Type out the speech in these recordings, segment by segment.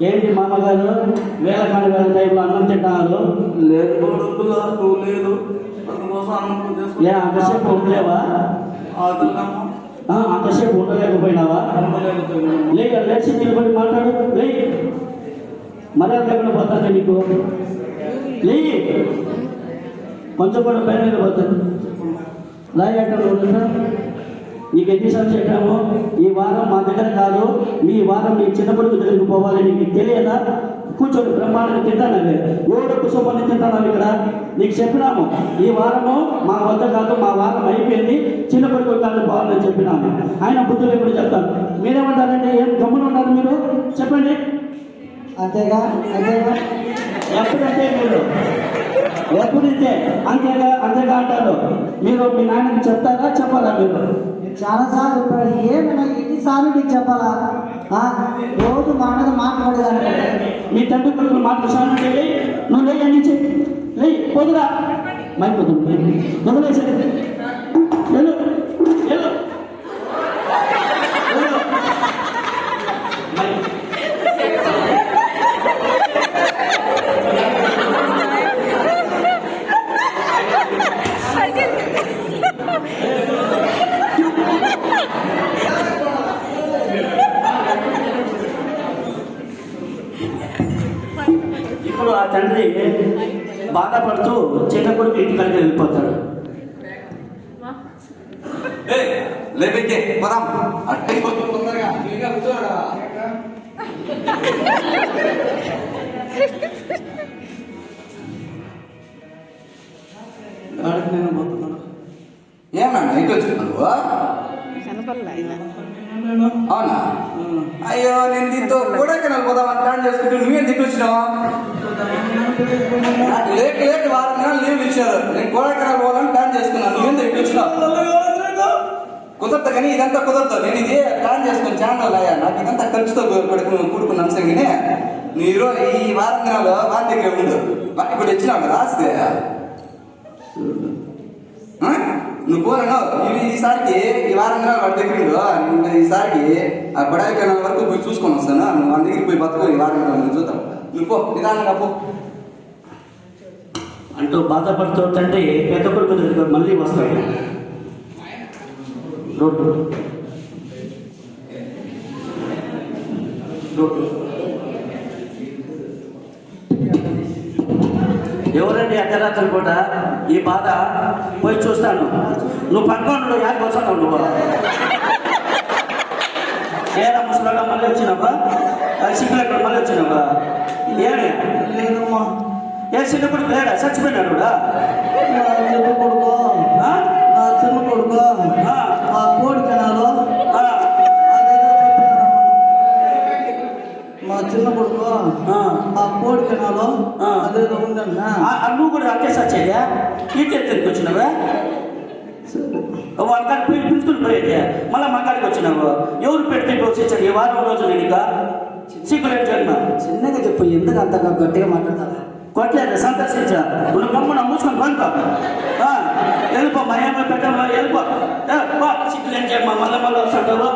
ఏంటి మామగారు వేల కాని వేల టైంలో అన్నం తింటున్నారు? లేదు కొడుకులా నువ్వు లేదు అందుకోసం అన్నం చేసుకుని ఏ అంతసేపు ఉండలేవా? ఆకలినమ్మా అంతసేపు ఉండలేకపోయినావా? లేచి నిలబడి మాట్లాడు. లే మర్యాద లేకుండా పోతాను నీకు. లే కొంచెం కూడా పైన పోతాను. లాగేట నీకు ఎన్నిసార్లు చెప్పాము ఈ వారం మా దగ్గర కాదు, మీ వారం మీ చిన్న కొడుకు దగ్గరికి పోవాలి. నీకు తెలియదా? కూర్చొని బ్రహ్మాండంగా తింటానవి ఓడకు సొమ్మని తింటాను ఇక్కడ. నీకు చెప్పినాము ఈ వారము మా వద్ద కాదు, మా వారం అయిపోయింది, చిన్న కొడుకు కాదు పోవాలని చెప్పినాము. ఆయన బుద్ధులు ఎప్పుడు చెప్తాను. మీరేమంటారంటే ఏం గమ్మున ఉన్నారు మీరు? చెప్పండి. అంతేగా అంతేగా ఎప్పుడంటే మీరు ఎప్పుడైతే అంతేగా అంటారు. మీరు మీ నాయనకి చెప్తారా చెప్పాలా? మీరు చాలాసార్లు ఏమైనా ఎన్నిసార్లు నీకు చెప్పాలా? రోజు మాట్లాడేదాన్ని మీ తండ్రి కొడుకులు మాట్లాడుతాను. నువ్వు లేచి లే పొద్దుగా మైపోతుంది వదిలేసే వెళ్ళు వెళ్ళు. ఇప్పుడు ఆ తండ్రి బాధపడుతూ చిన్న కొడుకు ఇంటికి వెళ్ళిపోతాడు. లేపెక్కే పదం అట్టే తొందరగా నేను పోతున్నాను. ఏమన్నా ఇటు వచ్చినావు? అవునా? అయ్యో నేను దీంతో కూడా పోదామని ప్లాన్ చేసుకుంటూ నువ్వేం తిట్టు వచ్చినావా? లేట్ వారం నెలలు లీవ్ ఇచ్చారు. నేను కోడకెనాల్ పోవాలని ప్లాన్ చేసుకున్నాను. నువ్వేం తిట్టు వచ్చినావు? కుదరదు కానీ ఇదంతా కుదరదు. నేను ఇది ప్లాన్ చేసుకుని ఛానల్ అయ్యా నాకు ఇదంతా ఖర్చుతో కూడుకున్న అంశంగానే మీరు ఈ వారం నెలలు వారి దగ్గర ఉండు. వాటి ఇప్పుడు ఇచ్చినావు కదా ఆస్తే నువ్వు పోలేను. ఈసారికి ఈ వారం నెలలు వాడి దగ్గర ఉండు. ఈసారికి ఆ బడాయి కెనాల్ వరకు పోయి చూసుకొని వస్తాను. నువ్వు వాళ్ళ దగ్గరికి పోయి బతుకు. ఈ వారం నెలలు చూద్దాం. నువ్వు పో నిదానంగా పో అంటూ బాధపడుతూ తండ్రి పెద్ద కొడుకు దగ్గర మళ్ళీ వస్తాడు. రోడ్డు ఎవరండి అర్ధరాత్రి పూట ఈ బాధ? పోయి చూస్తాను. నువ్వు పడుకోండు. యాడికి వచ్చావు నువ్వు? ఏడా ముసలాగా మళ్ళీ వచ్చినావా? సిగ్గులు మళ్ళీ వచ్చినావా? ఏడే లేదమ్మా. ఏ చిన్న కొడుకు లేడా? చచ్చిపోయినాడు కూడా. చిన్న కొడుకు నా చిన్న కొడుకు ఆ కోడి కెనాలు మా చిన్న కొడుకు ఆ కోడి కెనాలు అదేదో ఉందన్నా. నువ్వు కూడా అట్టే సచ్చేదా? ఇంటికి వచ్చినావా? వాళ్ళ పిలుచుకుని పోయేది మళ్ళీ మా కాడికి వచ్చినావు. ఎవరు పెడితే వచ్చేసాడు ఈ వారం రోజు? నేను ఇక సిగ్గులేని జన్మ. చిన్నగా చెప్పు, ఎందుకు అంత గట్టిగా మాట్లాడతాను? కొట్టలేదు సంతోషించా. నువ్వు గమ్మున మూసుకొని పండుకో. వెళ్ళిపో మా ఏమో పెట్టామో వెళ్ళిపో. సిగ్గులేని జన్మ. మళ్ళీ వస్తుంటావు.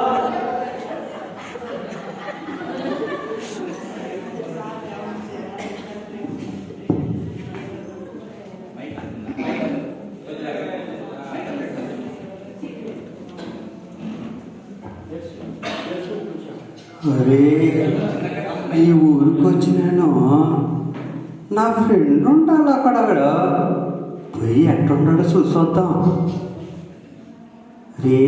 అరే ఈ ఊరికి వచ్చినాను. నా ఫ్రెండ్ ఉంటాడు అక్కడ. పోయి ఎట్టున్నాడో చూసొద్దాం. రే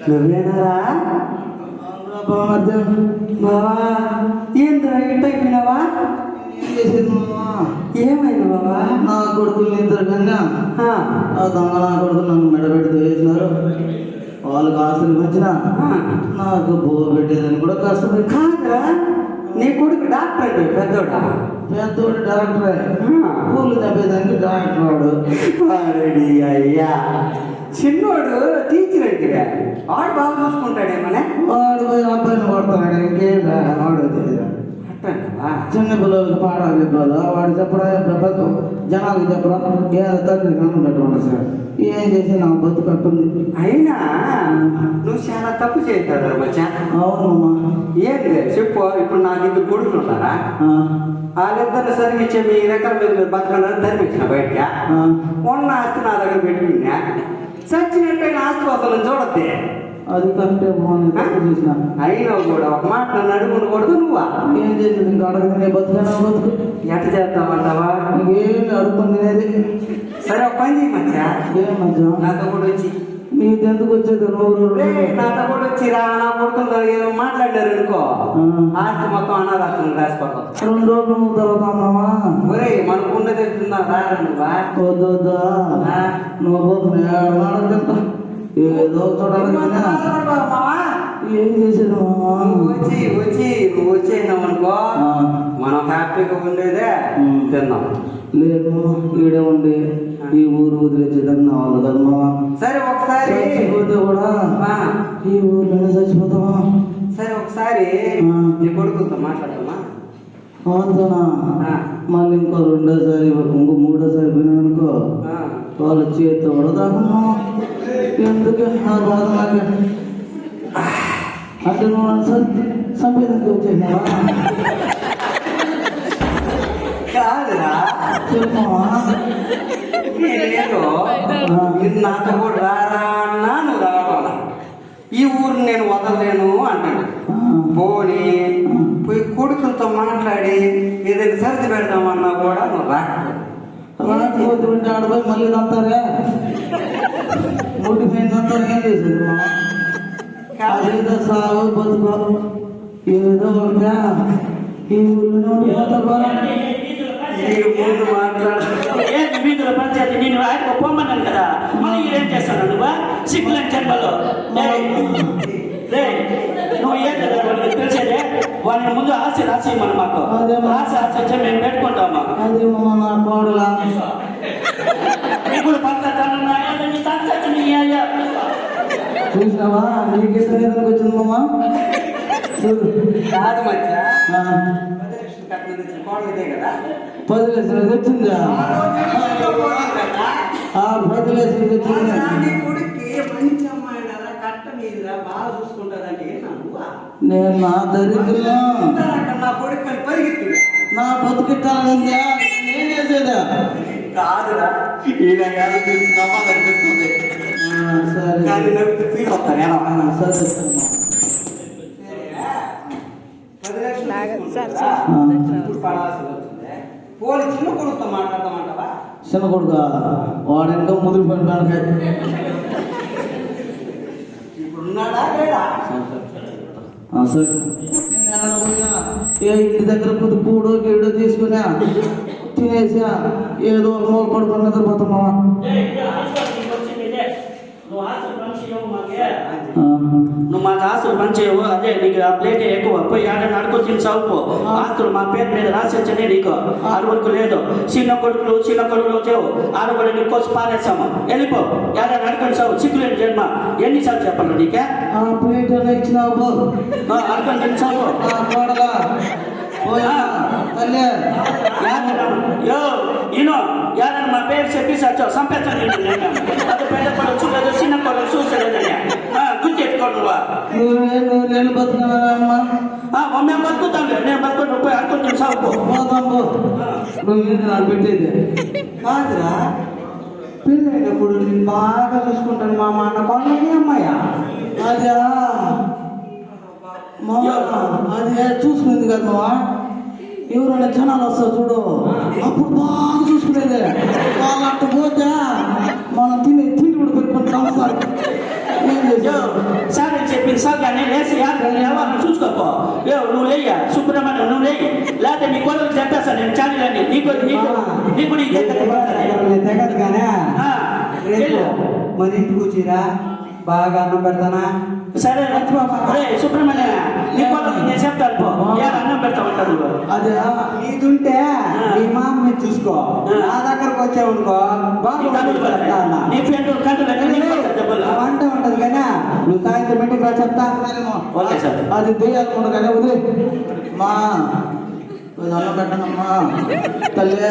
నువ్వేనారా? బావా ఏంద్రా ఇట్ట అయిపోయినావా? ఏం చేసేది మామా? ఏమైంది బావా? నా కొడుకులు ఇద్దరు కన్నా ఆ దొంగ నా కొడుకు నన్ను మెడబెట్టి వేసినారు. వాళ్ళకి ఆస్తులు వచ్చిన నాకు బో పెట్టేదని కూడా కష్టమే. కాదురా నీ కొడుకు డాక్టర్ అయితే పెద్దోడా? పెద్దోడు డాక్టరే. ఊళ్ళు తప్పేదానికి డాక్టర్ వాడు. అయ్యా చిన్నోడు టీచర్ అయితే వాడు బాగా చూసుకుంటాడేమనే. వాడు పోయి అబ్బాయిని కొడతాడు. ఇంకేం వాడు తెలియదు. అట్టంటావా? చిన్న పిల్లలకి పాఠాలు చెప్పాలా వాడు చెప్పరా పెద్ద జనాలకు చెప్పరా ఏ తండ్రి కనుకుంటూ సార్ ఏం చేసి నా బతు కట్టుంది. అయినా నువ్వు చాలా తప్పు చేస్తాడు మచ్చా. అవునమ్మా. ఏంటి చెప్పు. ఇప్పుడు నాకు ఇద్దరు కొడుకులు ఉన్నారా? వాళ్ళిద్దరిని సరిగించే మీ దగ్గర మీరు బతకడానికి ధర్మించిన బయటగా ఉన్న ఆస్తి నా దగ్గర పెట్టుకున్నా. చచ్చినట్టయిన ఆస్తి కోసం చూడద్దే. అది కరెక్టే తప్పు చేసిన. అయినా కూడా ఒక మాట నన్ను అడుగుండకూడదు. నువ్వా ఏం చేసింది ఇంకా అడగదు బతుకైనా బతుకు ఎట్ట చేస్తామంటావా? ఇంకేం అడుగుతుంది తినేది. సరే ఒక పని చేయి మచ్చా. ఏం మధ్య నాతో కూడా వచ్చి నీకు ఎందుకు వచ్చేది నాతో కూడా వచ్చి రా నా కొడుకులు ఏదో మాట్లాడారు అనుకో ఆస్తి మొత్తం అనాథాశ్రమం రాసిపోతాం. 2 రోజులు తర్వాత అమ్మా. ఒరే మనకు ఉండేది ఎత్తుందా రారా నువ్వా? వద్దా నువ్వు తింటా ఏదో చూడాలి. ఏం చేసేది మామా? నువ్వు వచ్చేసినావు అనుకో మనం హ్యాపీగా ఉండేదే తిన్నాం. లేదు ఈడే ఉండి ఈ ఊరు వదిలేసేదని నా వాళ్ళు కదా మామ. సరే ఒకసారి చచ్చిపోతే కూడా ఈ ఊర్లోనే చచ్చిపోతామా? సరే ఒకసారి నీ కొడుకుతో మాట్లాడతామా? అంతనా? మళ్ళీ ఇంకో 2ఓసారి ఇంకో 3ఓసారి పోయినా అనుకో వాళ్ళ చేతితో కూడా దాకున్నా. ఎందుకు ఆ బాధ నాకు? అంటే నువ్వు సంపేదకి వచ్చేసినావా? కాదురా చెప్పమా. నేను నాతో కూడా రారా అన్నా నువ్వు రావాలా? ఈ ఊరు నేను వదలలేను అంటాను. పోనీ పోయి కొడుకులతో మాట్లాడి ఏదైనా సర్ది పెడదామన్నా కూడా నువ్వు రాకపోతే ఉంటే ఆడపోయి మళ్ళీ తంతారే ఓడిపోయిన అంతా ఏం చేసేది మా? అదేదో సాగు బతుకో ఏదో ఒకటా ఈ ఊళ్ళో ముందు మాట్లాడు. వీధుల పంచాయతీ నేను ఆయన పొమ్మన్నాను కదా, మళ్ళీ ఏం చేస్తాను నువ్వు? సిగ్గులని జన్మలో నువ్వు ఏం కదా వాళ్ళకి తెలిసేదే. వాళ్ళని ముందు ఆశ రాసి మనం మాకు ఆశ వచ్చే మేము పెట్టుకుంటామా? అదేమో నా కోడలా ఇప్పుడు చూసినావా? నీకు సంగీతానికి వచ్చింది మామా. కాదు మధ్య 10 లక్షలు వచ్చిందా? 10 లక్షలు వచ్చింది. నేను నా దరిద్రం నా బతుకిట్టాలందా ఏం చేసేదా? కాదురా కనిపిస్తుంది. సరే చిన్న కొడుకుతో మాట్లాడతామంటావా? చిన్న కొడుక వాడు ఇంకా ముదిరిపోయిన దానికాయ ఇప్పుడు ఉన్నాడా లేడా? సరే ఏ ఇంటి దగ్గర కొద్ది పూడు గీడు తీసుకున్నా తినేసా ఏదో మూల పడుకుని నిద్రపోతామా? నువ్వు మాకు ఆస్తులు మంచివు, అదే నీకు ఆ ప్లేట్ ఎక్కువ పోయి ఆడని అడుగు తిని చదువుకో. ఆస్తులు మా పేరు మీద రాసిచ్చనే నీకు అరువులకు లేదు. చిన్న కొడుకులు చేవు ఆడబడి నీ కోసం పారేస్తాము. వెళ్ళిపో ఏడాది అడుకొని చదువు. సిగ్గులేని జన్మ ఎన్నిసార్లు చెప్పాలి నీకే? ఆ ప్లేట్ ఇచ్చినావు అడుకొని తిని చదువు. యాదన్న మా పేరు చెప్పి సచ్చావు సంపేస్తాను. అది పెద్ద కొడుకు చూడలేదు, చిన్న కొడుకు చూసలేదని గుర్తెట్టుకోండి. నువ్వు నేను బతుకున్నావా? మేము బతుకుతాం. నేను బతుకుని రూపాయి అడుగుతుంది సాగు నువ్వు నాకు పెట్టేది కాదురా. పెళ్ళైనప్పుడు నేను బాగా చూసుకుంటాను మా అన్న కొనకి అమ్మాయ్యా. అదే అదే చూసుకుంది కదా మావా. ఎవరైనా జనాలు వస్తారు చూడు, అప్పుడు బాగా చూసుకునేది. వాళ్ళు అట్ట పోతే మనం తిండి కూడా పెట్టుకుంటాం. ఏం చేసావు? సార్ చెప్పింది సార్ కానీ లేచి ఎవరిని చూసుకోపో. నువ్వు లేయ్యా సుబ్రహ్మణ్యం, నువ్వు లేయి. లేకపోతే నీ కొడుకు చెప్పేస్తాను నేను ఛానల్ అని. నీకు తెగదు కానీ మన ఇంటికి వచ్చిరా బాగా అన్నం పెడతానా? సరే సుబ్రహ్మణ్య నీ కొడుకు నేను చెప్తాను పో. అన్నం పెడతామంటారు. అదే నీదుంటే నీ మామని చూసుకో. నా దగ్గరకు వచ్చావునుకో వంట ఉంటది కానీ నువ్వు సాయంత్రం ఇంటికి రా చెప్తా. Okay sir. అది దెయ్యాలకుండా కానీ వదిలే మా దండం పెట్టనమ్మా తల్లి